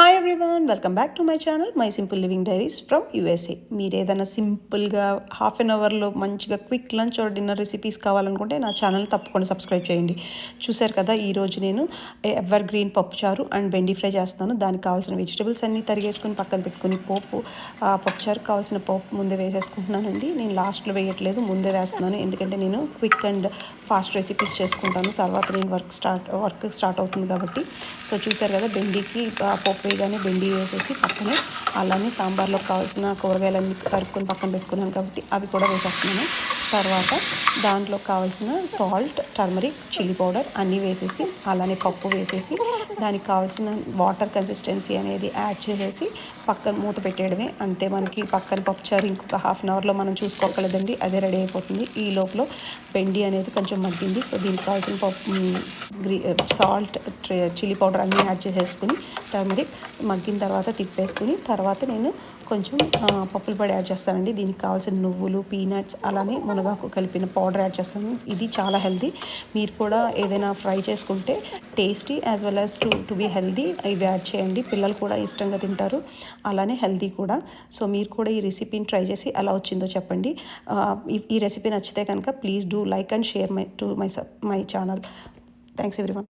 Hi everyone, welcome back to my channel my simple living diaries from USA. మీరు ఏదైనా సింపుల్గా half an అవర్లో మంచిగా quick lunch or dinner recipes కావాలనుకుంటే నా ఛానల్ తప్పకుండా సబ్స్క్రైబ్ చేయండి. చూశారు కదా, ఈరోజు నేను ఎవర్ గ్రీన్ పప్పుచారు అండ్ బెండి ఫ్రై చేస్తాను. దానికి కావాల్సిన వెజిటబుల్స్ అన్నీ తరిగేసుకుని పక్కన పెట్టుకుని పప్పుచారుకు కావాల్సిన పోపు ముందే వేసేసుకుంటున్నానండి. నేను లాస్ట్లో వేయట్లేదు, ముందే వేస్తున్నాను. ఎందుకంటే నేను క్విక్ అండ్ ఫాస్ట్ రెసిపీస్ చేసుకుంటాను. తర్వాత నేను వర్క్ స్టార్ట్ అవుతుంది కాబట్టి. సో చూశారు కదా, బెండికి పోపు వేయగానే బెండి వేసేసి పక్కనే అలానే సాంబార్లో కావాల్సిన కూరగాయలన్నీ తరుక్కొని పక్కన పెట్టుకున్నాను కాబట్టి అవి కూడా వేసేస్తున్నాను. తర్వాత దాంట్లో కావాల్సిన సాల్ట్, టర్మరిక్, చిల్లీ పౌడర్ అన్నీ వేసేసి అలానే పప్పు వేసేసి దానికి కావాల్సిన వాటర్ కన్సిస్టెన్సీ అనేది యాడ్ చేసేసి పక్కన మూత పెట్టేయడమే. అంతే, మనకి పక్కన పప్పుచారు ఇంకొక హాఫ్ అన్ అవర్లో మనం చూసుకోగలదండి, అదే రెడీ అయిపోతుంది. ఈ లోపల బెండి అనేది కొంచెం మగ్గింది. సో దీనికి కావాల్సిన సాల్ట్, చిల్లీ పౌడర్ అన్నీ యాడ్ చేసేసుకుని టర్మరిక్ మగ్గిన తర్వాత తిప్పేసుకుని తర్వాత నేను కొంచెం పప్పుల పొడి యాడ్ చేస్తానండి. దీనికి కావాల్సిన నువ్వులు, పీనట్స్ అలానే మునగాకు కలిపిన పౌడర్ యాడ్ చేస్తాను. ఇది చాలా హెల్తీ. మీరు కూడా ఏదైనా ఫ్రై చేసుకుంటే tasty as well as to be healthy ఇవి యాడ్ చేయండి. పిల్లలు కూడా ఇష్టంగా తింటారు, అలానే హెల్తీ కూడా. సో మీరు కూడా ఈ రెసిపీని ట్రై చేసి ఎలా వచ్చిందో చెప్పండి. ఈ రెసిపీ నచ్చితే కనుక please do like and share my channel. Thanks everyone.